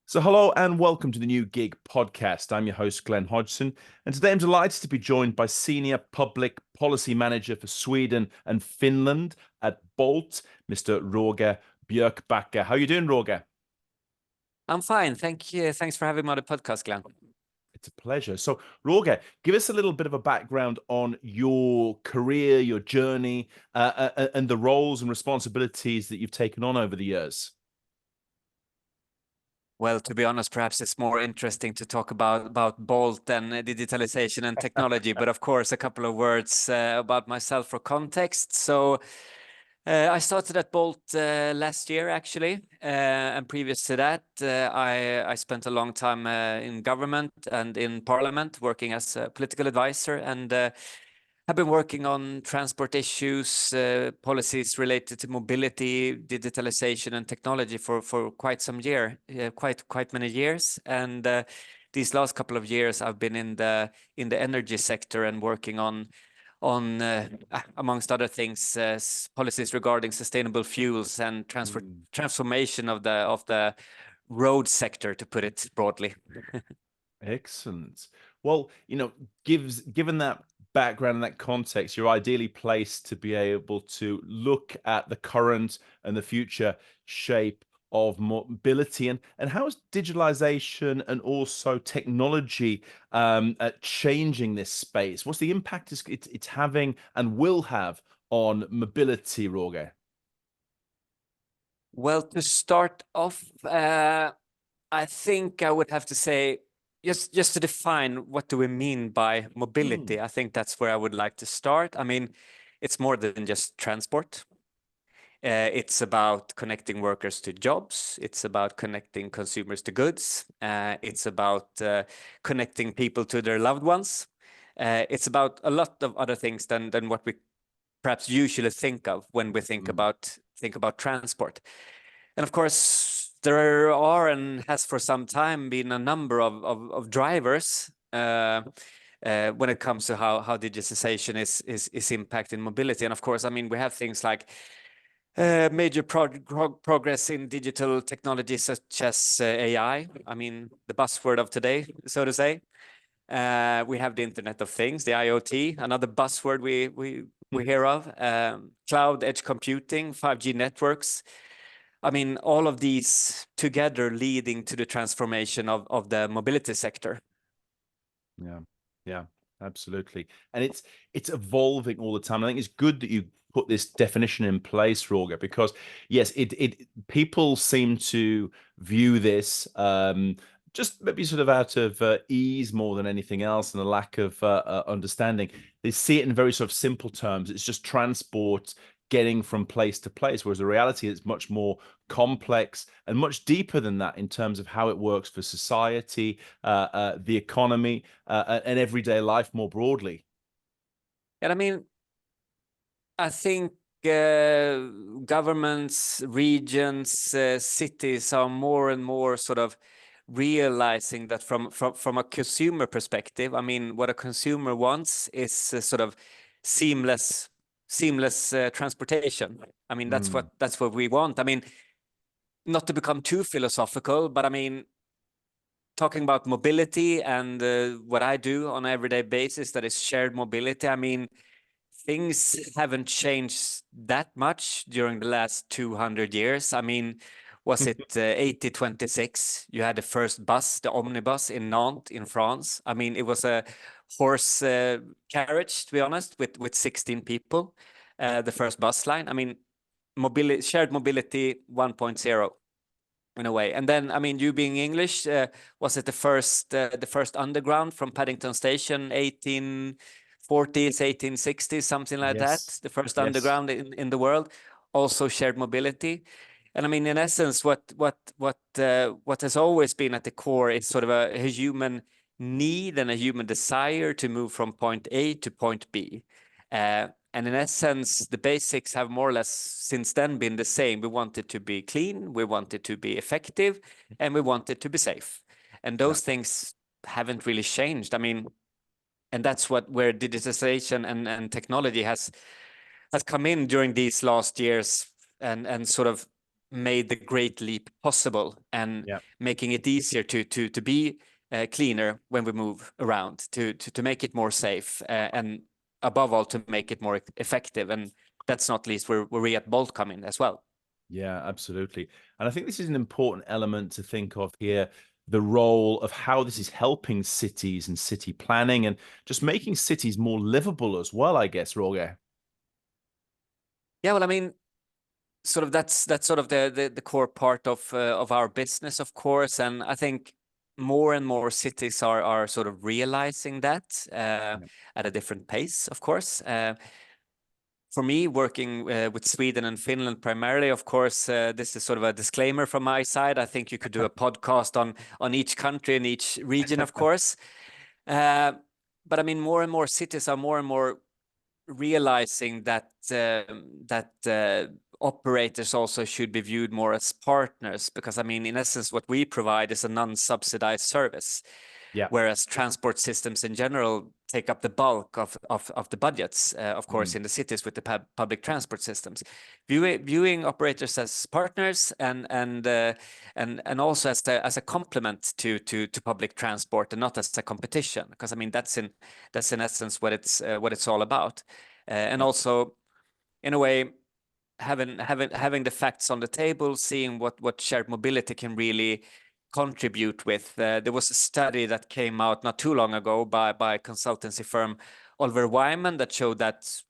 So, hello and welcome to the New Gig podcast. I'm your host, Glenn Hodgson, and today I'm delighted to be joined by Senior Public Policy Manager for Sweden and Finland at Bolt, Mr. Roger Björkbacka. How are you doing, Roger? I'm fine. Thank you. Thanks for having me on the podcast, Glenn. It's a pleasure. So, Roger, give us a little bit of a background on your career, your journey, and the roles and responsibilities that you've taken on over the years. Well, to be honest, perhaps it's more interesting to talk about Bolt and digitalization and technology. But of course, a couple of words about myself for context. So I started at Bolt last year, actually. And previous to that, I spent a long time in government and in parliament working as a political advisor. And I've been working on transport issues, policies related to mobility, digitalization, and technology for quite some quite many years. And these last couple of years, I've been in the energy sector and working on amongst other things, policies regarding sustainable fuels and transformation of the road sector, to put it broadly. Excellent. Well, given that background and that context, you're ideally placed to be able to look at the current and the future shape of mobility and how is digitalization and also technology changing this space? What's the impact it's having and will have on mobility, Roger? Well, to start off, I think I would have to say, just to define what do we mean by mobility, I think that's where I would like to start. I mean, it's more than just transport. It's about connecting workers to jobs. It's about connecting consumers to goods. It's about connecting people to their loved ones. It's about a lot of other things than what we perhaps usually think of when we think about transport. And of course, there are and has for some time been a number of drivers when it comes to how digitization is impacting mobility. And of course, I mean, we have things like major progress in digital technology such as AI. I mean, the buzzword of today, so to say. We have the Internet of Things, the IoT, another buzzword we hear of. Cloud edge computing, 5G networks. I mean, all of these together leading to the transformation of the mobility sector. Yeah, absolutely. And it's evolving all the time. I think it's good that you put this definition in place, Roger, because yes, it people seem to view this just maybe sort of out of ease more than anything else and a lack of understanding. They see it in very sort of simple terms. It's just transport getting from place to place, whereas the reality is much more complex and much deeper than that in terms of how it works for society, the economy, and everyday life more broadly. And I mean, I think governments, regions, cities are more and more sort of realizing that from a consumer perspective, I mean, what a consumer wants is sort of seamless transportation. I mean, that's what we want. I mean, not to become too philosophical, but I mean, talking about mobility and what I do on an everyday basis, that is shared mobility. I mean, things haven't changed that much during the last 200 years. I mean, was it 1826? You had the first bus, the omnibus in Nantes in France. I mean, it was a horse carriage, to be honest, with 16 people, the first bus line. I mean, shared mobility 1.0 in a way. And then, I mean, you being English, was it the first underground from Paddington Station, 1840s, 1860s, something like that? The first underground in the world, also shared mobility. And I mean, in essence, what has always been at the core is sort of a human need and a human desire to move from point A to point B. And in essence, the basics have more or less since then been the same. We want it to be clean, we want it to be effective, and we want it to be safe. And those things haven't really changed. I mean, and that's where digitization and technology has come in during these last years and sort of made the great leap possible, and Yeah. making it easier to be cleaner when we move around, to make it more safe, and above all to make it more effective. And that's not least where we at Bolt come in as well. Yeah, absolutely. And I think this is an important element to think of here, the role of how this is helping cities and city planning and just making cities more livable as well, I guess, Roger. Yeah, well, I mean, sort of that's sort of the core part of our business, of course. And I think more and more cities are sort of realizing that Yeah. at a different pace, of course. For me, working with Sweden and Finland primarily, of course, this is sort of a disclaimer from my side. I think you could do a podcast on each country and each region, of course. Uh, but I mean, more and more cities are more and more realizing that operators also should be viewed more as partners, because I mean, in essence, what we provide is a non-subsidized service, Yeah. whereas transport systems in general take up the bulk of the budgets, of course, Mhm. in the cities with the public transport systems. Viewing operators as partners, and also as a complement to public transport, and not as a competition, because I mean that's in essence what it's all about, and Yeah. also in a way having the facts on the table, seeing what shared mobility can really contribute with. There was a study that came out not too long ago by consultancy firm Oliver Wyman that showed that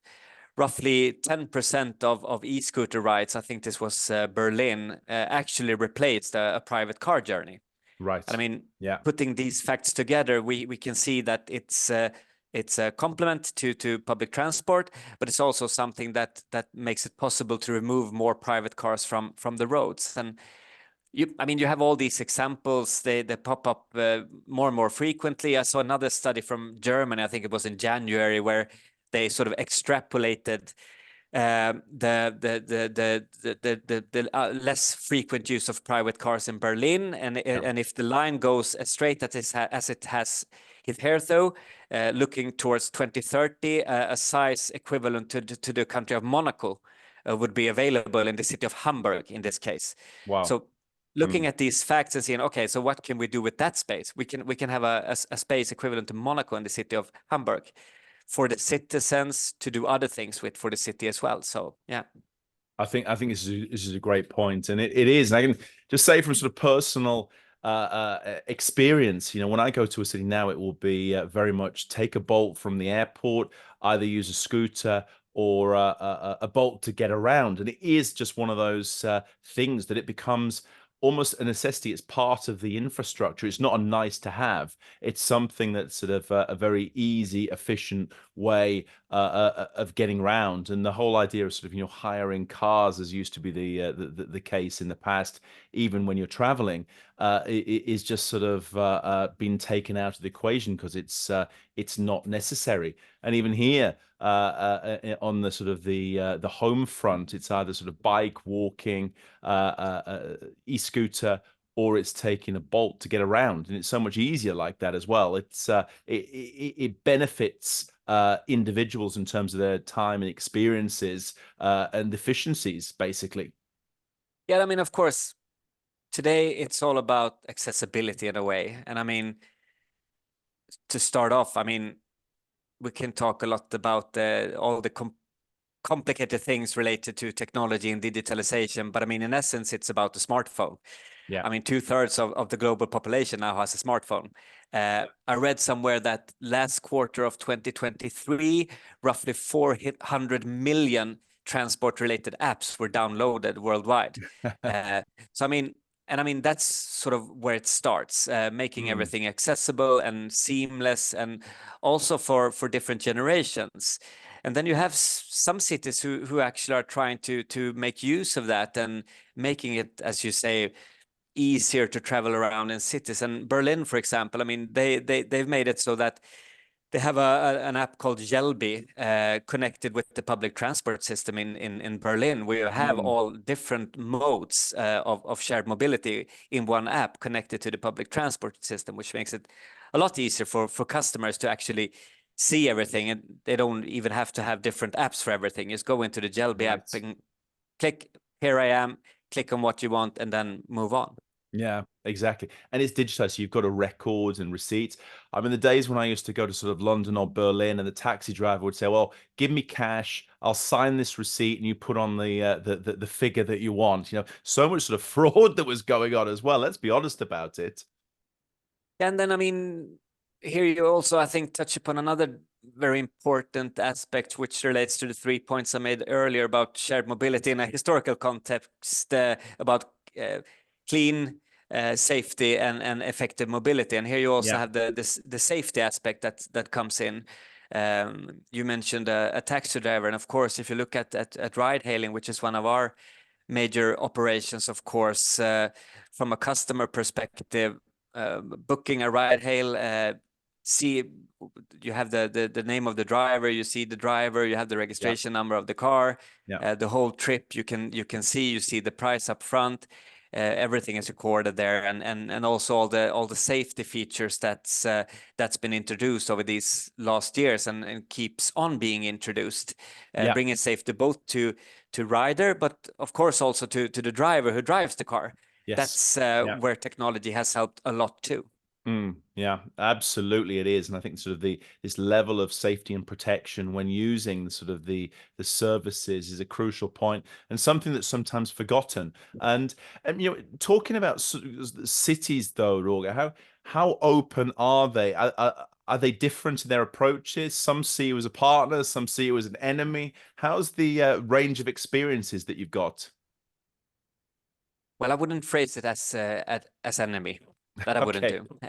roughly 10% of e-scooter rides, I think this was Berlin, actually replaced a private car journey. And I Right. mean, Yeah. putting these facts together, we can see that it's a complement to public transport, but it's also something that makes it possible to remove more private cars from the roads. And I mean, you have all these examples. They pop up more and more frequently. I saw another study from Germany. I think it was in January, where they sort of extrapolated the less frequent use of private cars in Berlin, Yeah. and if the line goes as straight as it has hitherto, looking towards 2030, a size equivalent to the country of Monaco would be available in the city of Hamburg in this case. Wow. So looking Mm. at these facts and seeing, okay, so what can we do with that space? We can have a space equivalent to Monaco in the city of Hamburg for the citizens to do other things with for the city as well. So yeah. I think this is a great point, and it is. And I can just say from sort of personal experience, when I go to a city now, it will be very much take a Bolt from the airport, either use a scooter or a Bolt to get around, and it is just one of those things that it becomes almost a necessity. It's part of the infrastructure. It's not a nice to have. It's something that's sort of a very easy, efficient way of getting around. And the whole idea of sort of hiring cars, as used to be the case in the past, even when you're traveling, is just sort of been taken out of the equation because it's not necessary. And even here, on the sort of the home front, it's either sort of bike, walking, e-scooter, or it's taking a Bolt to get around, and it's so much easier like that as well. It benefits individuals in terms of their time and experiences and efficiencies, basically. Yeah, I mean, of course, today it's all about accessibility in a way. And I mean, to start off, I mean, we can talk a lot about all the complicated things related to technology and digitalization, but I mean, in essence, it's about the smartphone. Yeah. I mean, 2/3 of the global population now has a smartphone. I read somewhere that last quarter of 2023, roughly 400 million transport-related apps were downloaded worldwide. So I mean, that's sort of where it starts, making Mm, everything accessible and seamless, and also for different generations. And then you have some cities who actually are trying to make use of that and making it, as you say, easier to travel around in cities. And Berlin, for example, I mean, they've made it so that they have an app called Jelby connected with the public transport system in Berlin. We have mm. all different modes of shared mobility in one app connected to the public transport system, which makes it a lot easier for customers to actually see everything. And they don't even have to have different apps for everything. Just go into the Jelby app Right. and click, here I am. click on what you want, and then move on. Yeah, exactly. And it's digitized. So you've got a records and receipts. I mean, the days when I used to go to sort of London or Berlin and the taxi driver would say, well, give me cash. I'll sign this receipt and you put on the figure that you want. You know, so much sort of fraud that was going on as well. Let's be honest about it. And then, I mean, here you also, I think, touch upon another very important aspect, which relates to the 3 points I made earlier about shared mobility in a historical context, about clean, safety, and effective mobility. And here you also Yeah. have the safety aspect that comes in. You mentioned a taxi driver, and of course, if you look at ride hailing, which is one of our major operations, of course, from a customer perspective, booking a ride hail, see, you have the name of the driver, you see the driver, you have the Yeah. registration number of the car, Yeah. the whole trip you can see, you see the price up front. Everything is recorded there, and also all the safety features that's been introduced over these last years, and keeps on being introduced, Yeah. bringing safety both to rider, but of course also to the driver who drives the car. Yes. That's Yeah. where technology has helped a lot too. Yeah, absolutely it is. And I think sort of this level of safety and protection when using the sort of the services is a crucial point and something that's sometimes forgotten. And you know, talking about cities though, Roger, how open are they? Are they different in their approaches? Some see you as a partner, some see you as an enemy. How's the range of experiences that you've got? Well, I wouldn't phrase it as enemy. That I wouldn't Okay. do.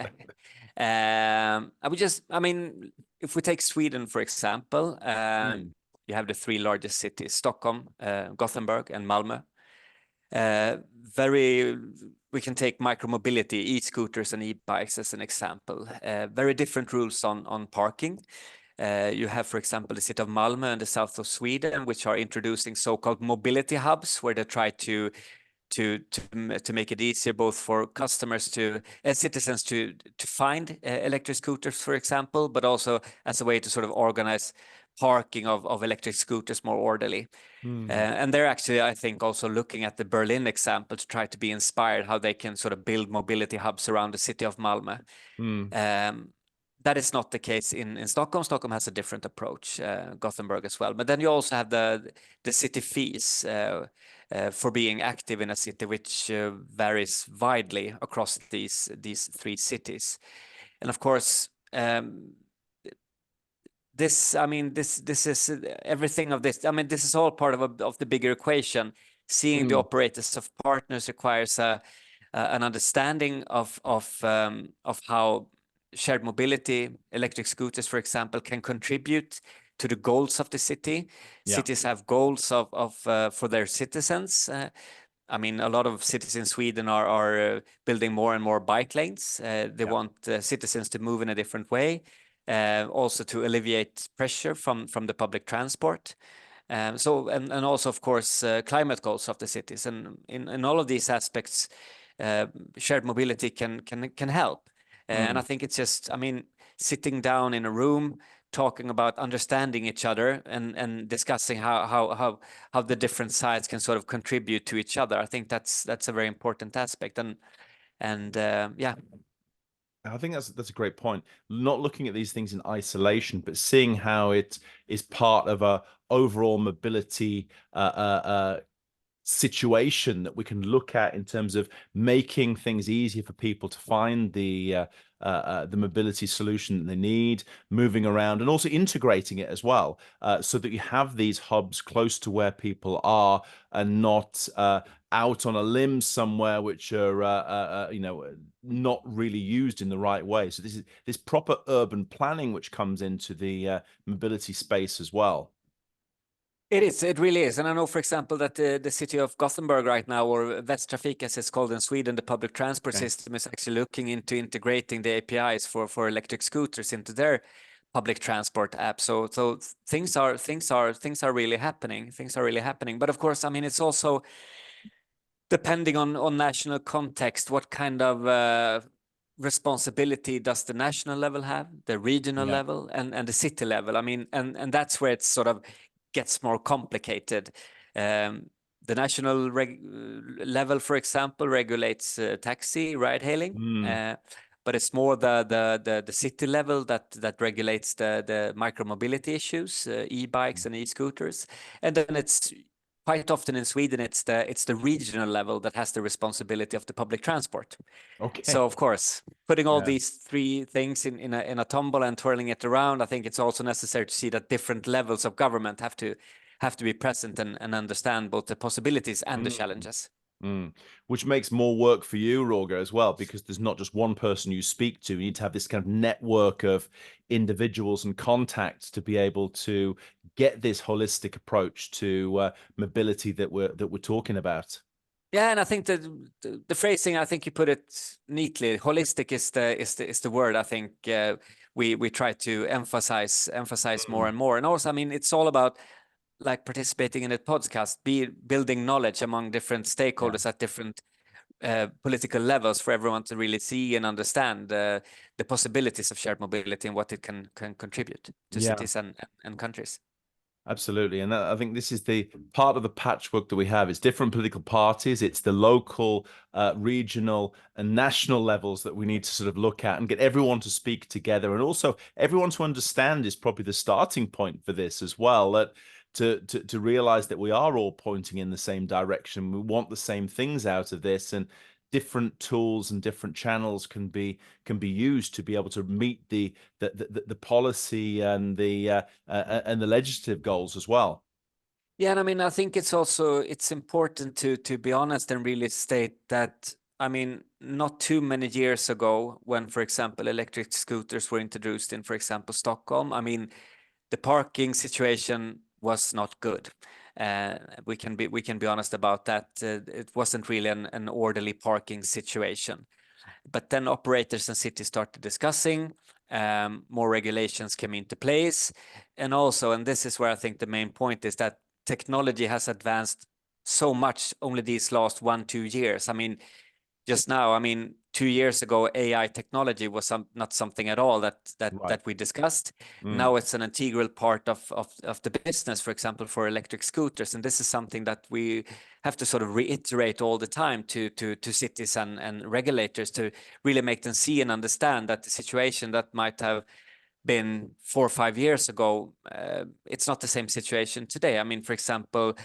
I would just, I mean, if we take Sweden, for example, Mm, you have the three largest cities, Stockholm, Gothenburg, and Malmö. Very, we can take micromobility, e-scooters and e-bikes as an example. Very different rules on parking. You have, for example, the city of Malmö in the south of Sweden, which are introducing so-called mobility hubs, where they try to make it easier both for customers to citizens to find electric scooters, for example, but also as a way to sort of organize parking of electric scooters more orderly. mm, And they're actually, I think, also looking at the Berlin example to try to be inspired how they can sort of build mobility hubs around the city of Malmö. mm. That is not the case in Stockholm. Stockholm has a different approach, Gothenburg as well. But then you also have the city fees for being active in a city, which varies widely across these three cities. And of course, this, I mean, this is everything of this. I mean, this is all part of the bigger equation. Seeing the Mm. operators of partners requires an understanding of how shared mobility, electric scooters, for example, can contribute to the goals of the city. Yeah. Cities have goals of for their citizens. I mean, a lot of cities in Sweden are building more and more bike lanes. They Yeah. want citizens to move in a different way, also to alleviate pressure from the public transport. And also, of course, climate goals of the cities. And in all of these aspects, shared mobility can help. And I Mm. think it's just, I mean, sitting down in a room, talking about understanding each other and discussing how the different sides can sort of contribute to each other. I think that's a very important aspect. And yeah. I think that's a great point. Not looking at these things in isolation, but seeing how it is part of a overall mobility situation that we can look at in terms of making things easier for people to find the mobility solution that they need, moving around, and also integrating it as well, so that you have these hubs close to where people are and not out on a limb somewhere, which are you know, not really used in the right way. So this is this proper urban planning which comes into the mobility space as well. It is. It really is. And I know, for example, that the city of Gothenburg right now, or Västtrafik as it's called in Sweden, the public transport Okay. system is actually looking into integrating the APIs for electric scooters into their public transport app. So things are really happening. Things are really happening. But of course, I mean, it's also depending on national context, what kind of responsibility does the national level have, the regional Yeah. level, and the city level? I mean, and that's where it sort of gets more complicated. Um, the national level, for example, regulates taxi ride hailing. But it's more the city level that regulates the micromobility issues, e-bikes and e-scooters. And then it's quite often in Sweden, it's the regional level that has the responsibility of the public transport. Okay. So of course, putting all Yeah. these three things in a tumble and twirling it around, I think it's also necessary to see that different levels of government have to be present and understand both the possibilities and the challenges. Which makes more work for you, Roger, as well, because there's not just one person you speak to. You need to have this kind of network of individuals and contacts to be able to get this holistic approach to mobility that we're talking about. Yeah, and I think that the phrasing, I think you put it neatly. Holistic is the word. I think we try to emphasize more and more. And also, I mean, it's all about like participating in a podcast, building knowledge among different stakeholders at different political levels for everyone to really see and understand the possibilities of shared mobility and what it can contribute to cities and countries. Absolutely. And I think this is the part of the patchwork that we have. It's different political parties. It's the local, regional, and national levels that we need to sort of look at and get everyone to speak together. And also everyone to understand is probably the starting point for this as well. That to realize that we are all pointing in the same direction. We want the same things out of this, and different tools and different channels can be used to be able to meet the policy and the legislative goals as well. Yeah, and I mean, I think it's important to be honest and really state that, I mean, not too many years ago, when, for example, electric scooters were introduced in, for example, Stockholm, I mean, the parking situation was not good. We can be honest about that. It wasn't really an orderly parking situation. But then operators and cities started discussing, more regulations came into place. And also, and this is where I think the main point is, that technology has advanced so much only these last 1-2 years. I mean, just now, I mean, 2 years ago, AI technology was not something at all that we discussed. Now it's an integral part of the business, for example, for electric scooters. And this is something that we have to sort of reiterate all the time to cities and regulators, to really make them see and understand that the situation that might have been 4 or 5 years ago, it's not the same situation today. I mean, for example,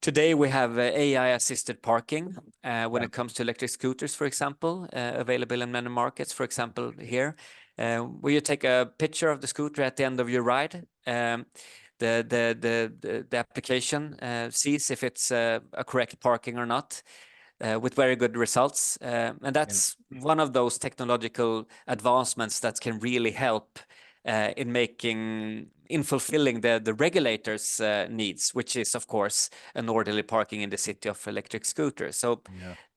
today we have AI-assisted parking when it comes to electric scooters, for example, available in many markets. For example, here, where you take a picture of the scooter at the end of your ride, the application sees if it's a correct parking or not, with very good results. And that's one of those technological advancements that can really help in fulfilling the regulators' needs, which is, of course, an orderly parking in the city of electric scooters. So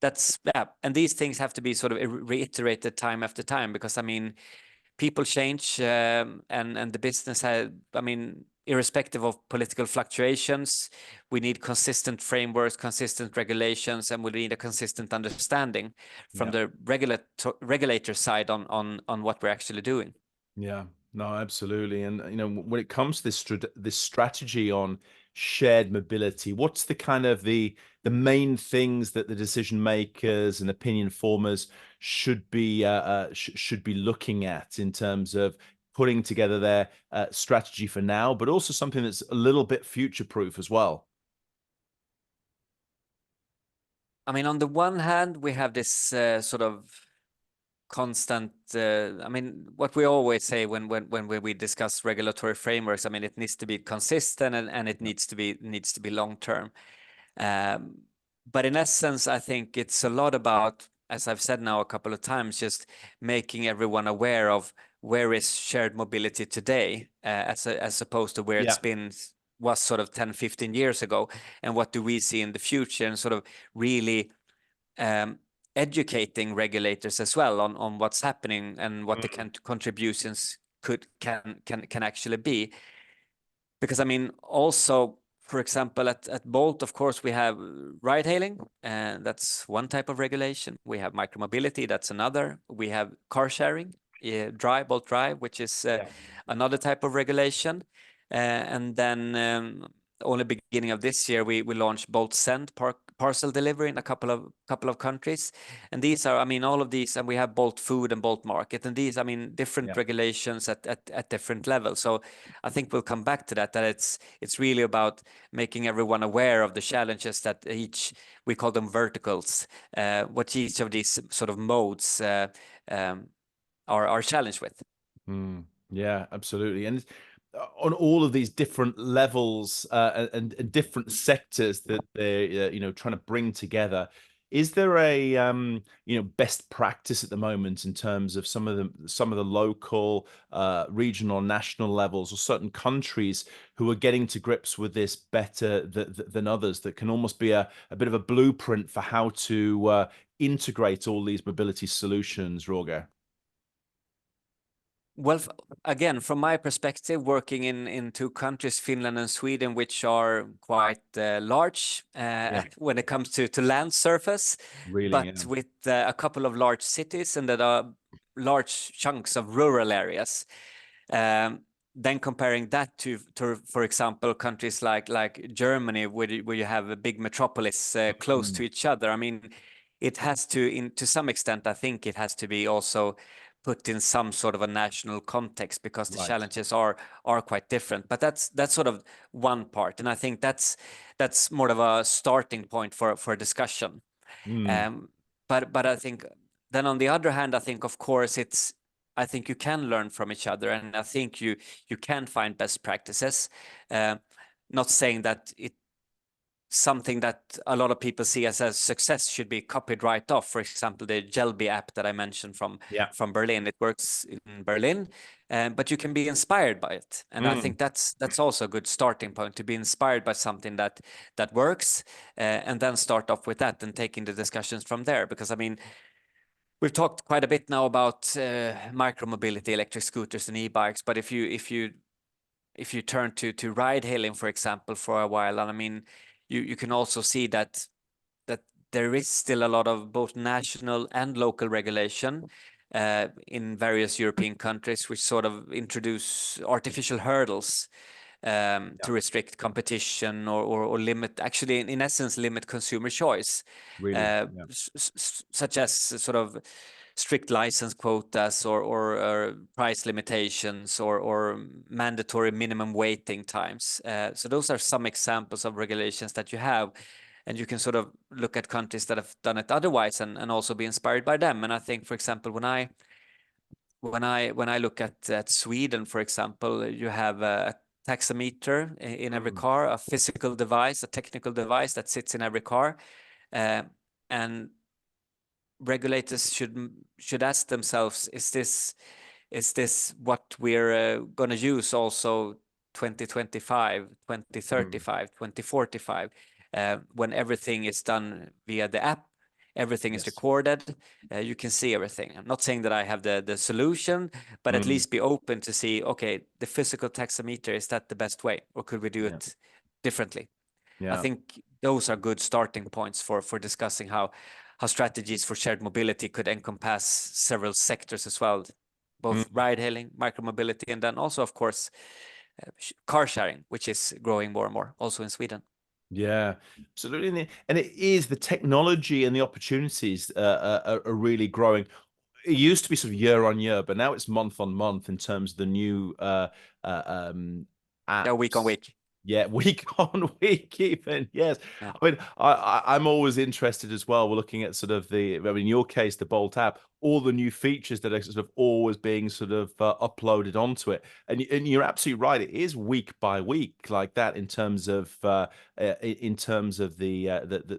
that's, and these things have to be sort of reiterated time after time, because I mean, people change, and the business has, I mean, irrespective of political fluctuations, we need consistent frameworks, consistent regulations, and we need a consistent understanding from the regulator side on what we're actually doing. Yeah, no, absolutely. And when it comes to this strategy on shared mobility, what's the kind of the main things that the decision makers and opinion formers should be looking at in terms of putting together their strategy for now, but also something that's a little bit future proof as well? I mean, on the one hand, we have this sort of constant, I mean, what we always say when we discuss regulatory frameworks, I mean, it needs to be consistent, and it needs to be long term. But in essence, I think it's a lot about, as I've said now a couple of times, just making everyone aware of where is shared mobility today, as opposed to where it's been, was sort of 10-15 years ago, and what do we see in the future, and sort of really educating regulators as well on what's happening and what the contributions can actually be. Because I mean, also, for example, at Bolt, of course, we have ride hailing, and that's one type of regulation. We have micromobility, that's another. We have car sharing, Bolt Drive, which is another type of regulation. And then only beginning of this year, we launched Bolt Send parcel delivery in a couple of countries. And these are, I mean, all of these, and we have Bolt Food and Bolt Market, and these, I mean, different regulations at different levels. So I think we'll come back to that it's really about making everyone aware of the challenges that we call them verticals, what each of these sort of modes are challenged with. Yeah, absolutely. And on all of these different levels and different sectors that they're trying to bring together, is there a best practice at the moment in terms of some of the local, regional, national levels, or certain countries who are getting to grips with this better than others, that can almost be a bit of a blueprint for how to integrate all these mobility solutions, Roger? Well, again, from my perspective, working in two countries, Finland and Sweden, which are quite large when it comes to land surface, Really, but with a couple of large cities and that are large chunks of rural areas. Then comparing that to, for example, countries like Germany, where you have a big metropolis close to each other. I mean, it has to some extent, I think it has to be also put in some sort of a national context, because the challenges are quite different. But that's sort of one part, and I think that's more of a starting point for discussion. But I think then on the other hand, I think of course I think you can learn from each other, and I think you can find best practices. Not saying that something that a lot of people see as a success should be copied right off. For example, the Jelby app that I mentioned from Berlin, it works in Berlin, but you can be inspired by it. And I think that's also a good starting point, to be inspired by something that works, and then start off with that and taking the discussions from there. Because I mean, we've talked quite a bit now about micromobility, electric scooters and e-bikes, but if you turn to ride hailing, for example, for a while, and I mean, you can also see that there is still a lot of both national and local regulation in various European countries, which sort of introduce artificial hurdles to restrict competition or limit, actually, in essence, limit consumer choice, Really, such as sort of strict license quotas or price limitations or mandatory minimum waiting times. So those are some examples of regulations that you have, and you can sort of look at countries that have done it otherwise and also be inspired by them. And I think, for example, when I look at Sweden, for example, you have a taxometer in every car, a physical device, a technical device that sits in every car, and regulators should ask themselves, is this what we're going to use also 2025, 2035, 2045, when everything is done via the app, everything is recorded, you can see everything. I'm not saying that I have the solution, but at least be open to see, okay, the physical taxometer, is that the best way, or could we do it differently? I think those are good starting points for discussing how strategies for shared mobility could encompass several sectors as well, both ride hailing, micromobility, and then also, of course, car sharing, which is growing more and more also in Sweden. Yeah, absolutely. And it is, the technology and the opportunities are really growing. It used to be sort of year on year, but now it's month on month in terms of the new Yeah, week on apps. week. Yeah, week on week, even. Yes. Yeah. I mean, I'm always interested as well. We're looking at sort of I mean, in your case, the Bolt app, all the new features that are sort of always being sort of uploaded onto it. And you're absolutely right. It is week by week like that in terms of the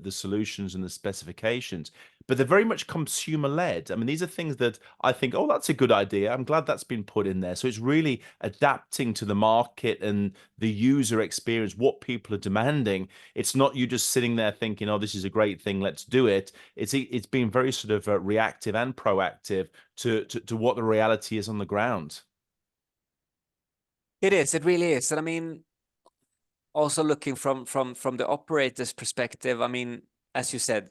solutions and the specifications. But they're very much consumer led. I mean, these are things that I think, oh, that's a good idea. I'm glad that's been put in there. So it's really adapting to the market and the user experience, what people are demanding. It's not you just sitting there thinking, oh, this is a great thing, let's do it. It's being very sort of reactive and proactive to what the reality is on the ground. It really is. And I mean, also looking from the operator's perspective, I mean, as you said,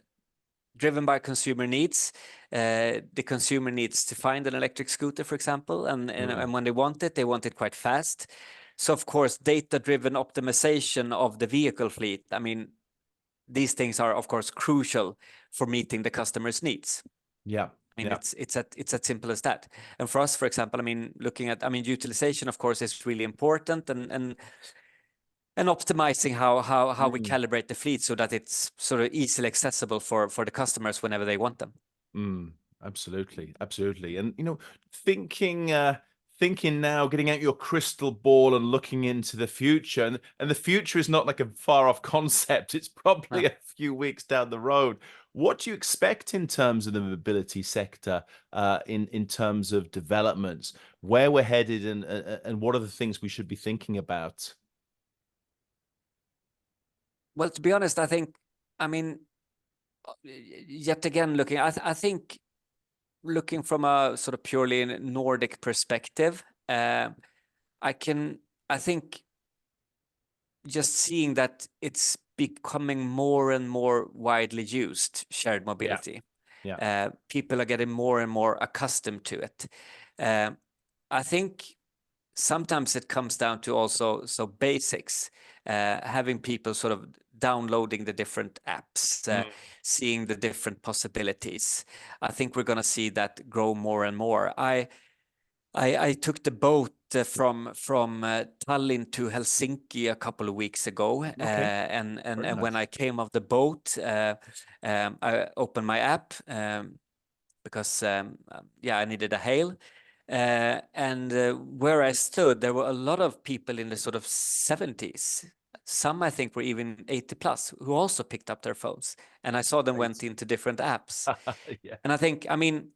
driven by consumer needs. The consumer needs to find an electric scooter, for example, and when they want it quite fast. So of course, data-driven optimization of the vehicle fleet, I mean, these things are of course crucial for meeting the customer's needs. Yeah. I mean, Yeah. it's as simple as that. And for us, for example, I mean, looking at, I mean, utilization, of course, is really important, and optimizing how we calibrate the fleet so that it's sort of easily accessible for the customers whenever they want them. Absolutely, absolutely. And thinking now, getting out your crystal ball and looking into the future, and the future is not like a far off concept. It's probably Yeah. a few weeks down the road. What do you expect in terms of the mobility sector, in terms of developments, where we're headed, and what are the things we should be thinking about? Well, to be honest, I think, I mean, yet again, I think looking from a sort of purely Nordic perspective, I think just seeing that it's becoming more and more widely used, shared Yeah, mobility. yeah. People are getting more and more accustomed to it. I think sometimes it comes down to also basics, having people sort of downloading the different apps, seeing the different possibilities. I think we're going to see that grow more and more. I took the boat from Tallinn to Helsinki a couple of weeks ago, Okay, very and when nice. I came off the boat, I opened my app, because yeah, I needed a hail. And where I stood, there were a lot of people in the sort of 70s. Some I think were even 80 plus who also picked up their phones. And I saw them went Great. into different apps. Yeah. And I think, I mean,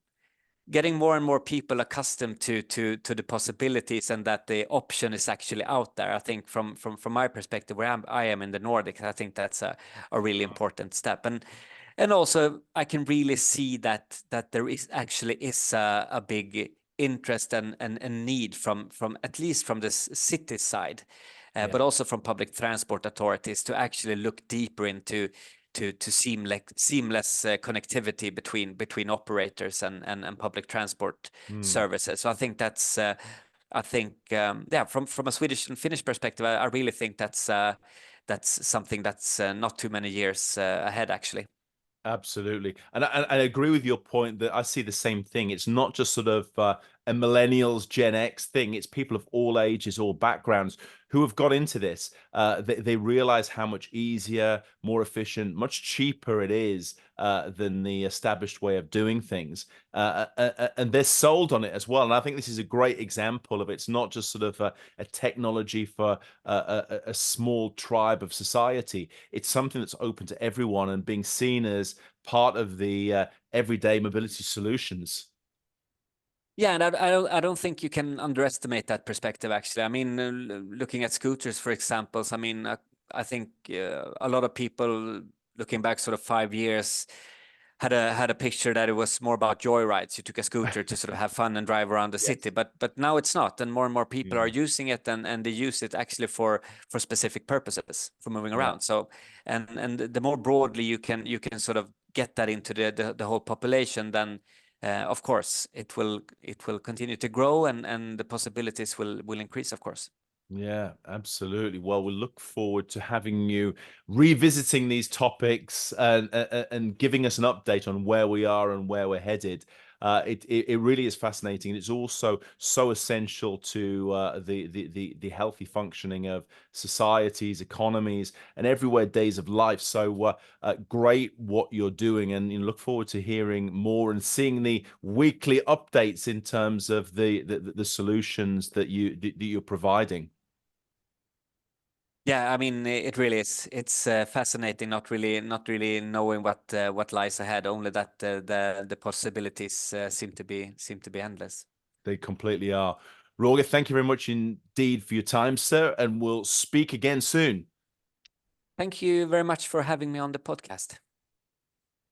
getting more and more people accustomed to the possibilities and that the option is actually out there. I think from my perspective, where I am in the Nordics, I think that's a really important step. And also I can really see that there is actually a big interest and need from at least from the city side, Yeah. but also from public transport authorities to actually look deeper into seamless connectivity between operators and public transport Mm. services. So I think that's I think yeah, from a Swedish and Finnish perspective, I really think that's something that's not too many years ahead actually. Absolutely. And I agree with your point that I see the same thing. It's not just sort of a millennials, Gen X thing. It's people of all ages, all backgrounds who have got into this. They realize how much easier, more efficient, much cheaper it is than the established way of doing things. And they're sold on it as well. And I think this is a great example of it's not just sort of a technology for a small tribe of society. It's something that's open to everyone and being seen as part of the everyday mobility solutions. Yeah, and I don't think you can underestimate that perspective, actually. I mean, looking at scooters, for examples, I mean, I think a lot of people looking back sort of 5 years had a picture that it was more about joyrides. You took a scooter to sort of have fun and drive around the city, Yes. but now it's not, and more people are Yeah. using it, and they use it actually for specific purposes for moving Yeah. around. So, and the more broadly you can sort of get that into the whole population, then of course it will continue to grow, and the possibilities will increase, of course. Yeah, absolutely. Well, we look forward to having you revisiting these topics and giving us an update on where we are and where we're headed. It really is fascinating. It's also so essential to the healthy functioning of societies, economies, and everywhere days of life. So great what you're doing, and look forward to hearing more and seeing the weekly updates in terms of the solutions that you're providing. Yeah, I mean, it really is. It's fascinating, not really knowing what lies ahead. Only that the possibilities seem to be endless. They completely are. Roger, thank you very much indeed for your time, sir, and we'll speak again soon. Thank you very much for having me on the podcast.